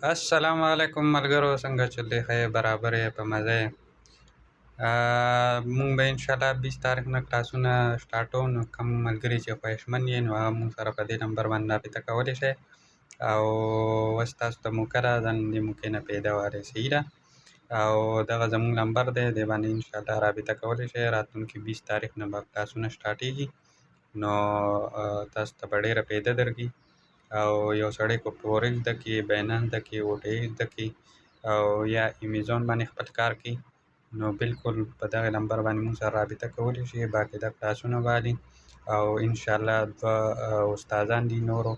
السلام علیکم ملګرو، څنګه چل دی؟ ښه یې، برابر یې، په مزه یې. مونږ به انشاءالله 20 تاریخ نه کلاسونه سټارټوو. نو کوم ملګري چې خواهشمند یې نو هغه مونږ سره په دې نمبر باندې رابطه کولی شئ. او اوس تاسو ته موقع ده، ځان دې موقع نه پیدا والی، صحیح ده. او دغه زمونږ نمبر دی، دې باندې انشاءالله رابطه کولی شئ. راتلونکي 20 تاریخ نه به کلاسونه سټارټېږي. نو تاسو ته به ډېره پیدا درکړي. او یو سړی که فورکس زده کړي، بایننس زده کړي، OTI زده کړي او یا امیزون باندې خپل کار کوي، نو بالکل په دغه نمبر باندې مونږ سره رابطه کولی شي. باقاعده کلاسونه به دي او انشاءالله دوه استادان دي نورو،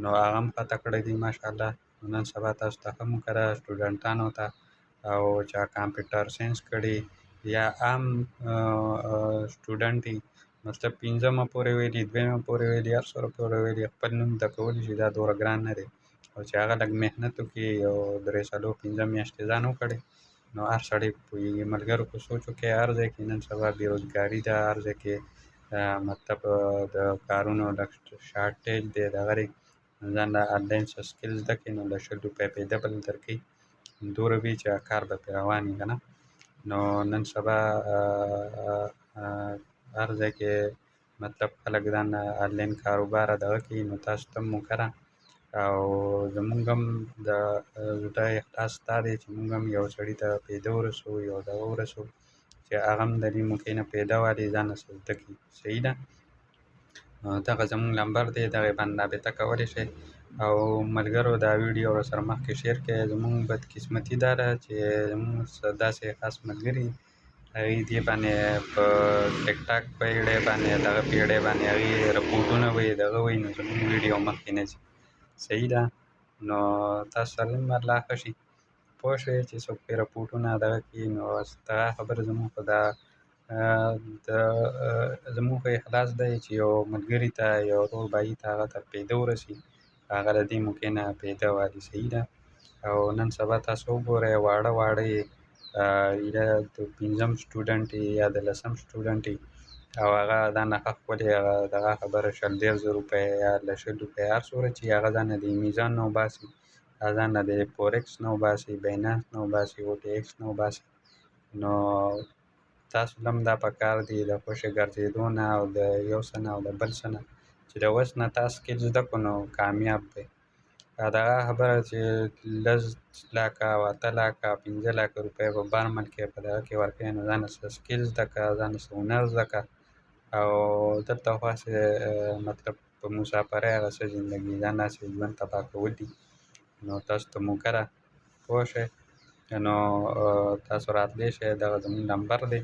نو هغه هم ښه تکړه دي ماشاءالله. نن سبا تاسو ته ښه موقع ده سټوډنټانو ته، او چا کمپیوټر ساینس کړي یا عام سټوډنټ دي، مطلب 5مه پورې ویلي، 2مه پورې ویلي، هر څومره پورې ویلي، خپل نوم زده کولی شي. دا دومره ګران نه دی. او چې هغه لږ محنت وکړي، یو 3 څلور 5 میاشتې ځان وکړي، نو هر سړی پوهېږي. ملګرو که سوچ وکړي، هر ځای کې نن سبا بېروزګاري ده، هر ځای کې مطلب د کارونو لږ شارټېج دی، دغه دی. ځان له آنلاین څه سکل زده کړي، نو له 100 روپۍ پیدا به درکوي. دومره وي چې کار به پرې روان وي که نه. نو نن سبا هر ځای کې مطلب خلک ځان آنلاین کاروبار دغه کوي. نو تاسو ته هم موقع ده. او زمونږ هم د زړه احساس دا دی چې مونږ هم یو سړي ته پیدا ورسوو، یو دغه ورسوو چې هغه هم د دې موقع نه پیدا والی، ځان نه څه زده کړي. صحیح ده. دغه زمونږ نمبر دی، دغې باندې رابطه کولی شئ. او ملګرو دا ویډیو ورسره مخکې شیر کړئ. زمونږ بدقسمتي دا ده چې زمونږ داسې خاص ملګري هغوی دې باندې په ټیک ټاک پیډۍ باندې، دغه پیډۍ باندې هغوی رپوټونه وایي، دغه وایي، نو زمونږ ویډیو مخکې نه ځي. صحیح ده. نو تاسو سره هم الله ښه شي، پوه شوې، چې څوک پرې رپوټونه دغه کړي. نو دغه خبره زمونږ خو دا زمونږ خو اخلاص دی چې یو ملګري ته، یو ورور بھايي ته، هغه ته پیدا ورسي، هغه د دې موقع نه پیدا والي. صحیح ده. او نن سبا تاسو وګورئ، واړه واړه یې یا د 5م سټوډنټ یا د 10م سټوډنټ او هغه ځان نه ښه ښکلې هغه دغه خبره 100-150 روپۍ یا 100 روپۍ، هر څومره چې هغه ځان نه د امیزون نه وباسي، هغه ځان نه د فورکس نه وباسي، بایننس نه وباسي، OTX نه وباسي. نو تاسو ته هم دا پکار دي د خوشې ګرځېدو نه او د یو څه نه او د بل څه نه، چې د اوس نه تاسو سکل زده کړو نو کامیاب دی. دغه خبره چې 10 لکه او 8 لکه 15 لکه روپۍ په بر ملک کې په دغه کې ورکوي، نو ځان نه څه سکل زده کړه، ځان نه څه هنر زده کړه. او دلته خو هسې مطلب په مسافرۍ هغه څه زندګي، ځان هسې ژوند تباه کول دي. نو تاسو ته موقع ده، پوه شئ. نو تاسو راتلی شئ، دغه زمونږ نمبر دی،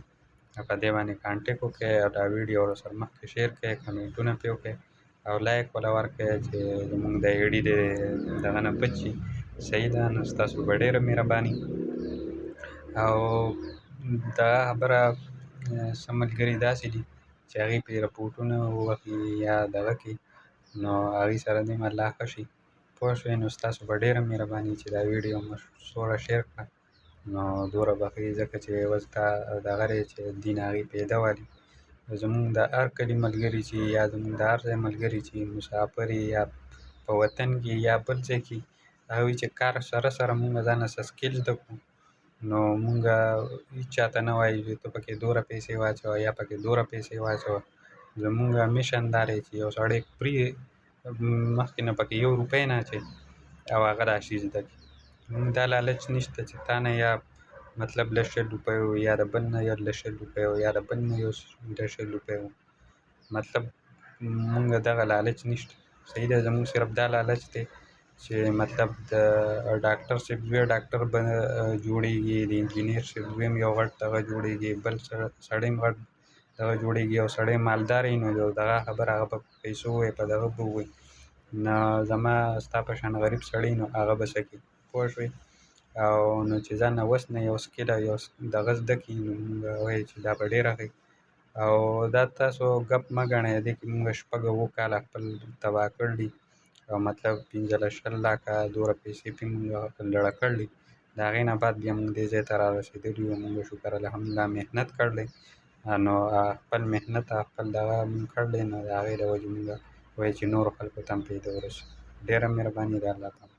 په دې باندې کانټیکټ وکړئ او دا ویډیو ورسره مخکې شیر کړئ، کمنټونه پرې وکړئ او لایک وله ورکړئ چې زمونږ د ایډي د دغه نه بچ شي. صحیح ده. نو ستاسو به ډېره مهرباني. او دغه خبره څه ملګري داسې دي چې هغوی پرې رپوټونه ووهي یا دغه کړي، نو هغوی سره دې هم الله ښه شي، پوه شوې. نو ستاسو به ډېره مهرباني چې دا ویډیو سوړه شیر کړه، نو دومره به ښه وي. ځکه چې اوس دا دغه دی چې دین هغوی پیدا والي. زمونږ د هر کلي ملګري چې یا زمونږ د هر ځای ملګري چې مسافر یا په وطن کې یا بل ځای کې، هغوی چې کار سره سره مونږ ځان نه څه سکل زده کړو، نو مونږ هېچ چا ته نه وایو چې ته پکې دومره پیسې واچوه یا پکې دومره پیسې واچوه. زمونږ میشن دا دی چې یو سړی فري مخکې نه پکې 1 روپۍ نه اچوي او هغه دا شي زده کړي. مونږ دا لالچ نشته چې تا نه یا مطلب له 100 روپیو یا د بل نه له 100 روپیو یا د بل نه یو د 100 روپیو، مطلب مونږ دغه لالچ نشته. صحیح ده. زمونږ صرف دا لالچ دی چې مطلب د ډاکټر صاحب زوی ډاکټر به جوړېږي، د انجینر صاحب زوی هم یو غټ دغه جوړېږي، بل سړی هم غټ دغه جوړېږي. یو سړی مالدار وي نو یو دغه خبره هغه به په پیسو ووایي، په دغه به ووایي. نه زما ستا په شان غریب سړی نو هغه به څه کوي، پوه شوې. او نو چې ځان نه اوس نه یو سکل او یو دغه زده کړي، نو مونږ وایو چې دا به ډېره ښه وي. او دا تاسو ګپ مه ګڼئ، دې کې مونږ 6-7 کاله خپل تباه کړي دي، او مطلب 15-20 لکه دومره پیسې پرې مونږ لړه کړي دي. د هغې نه بعد بیا مونږ دې ځای ته رارسېدلي یو. مونږ شکر الحمدلله محنت کړی دی، نو خپل محنت خپل دغه مونږ کړی دی، نو د هغې د وجې مونږ وایو چې نورو خلکو ته هم پیدا ورسوي. ډېره مهرباني ده. الله تعالی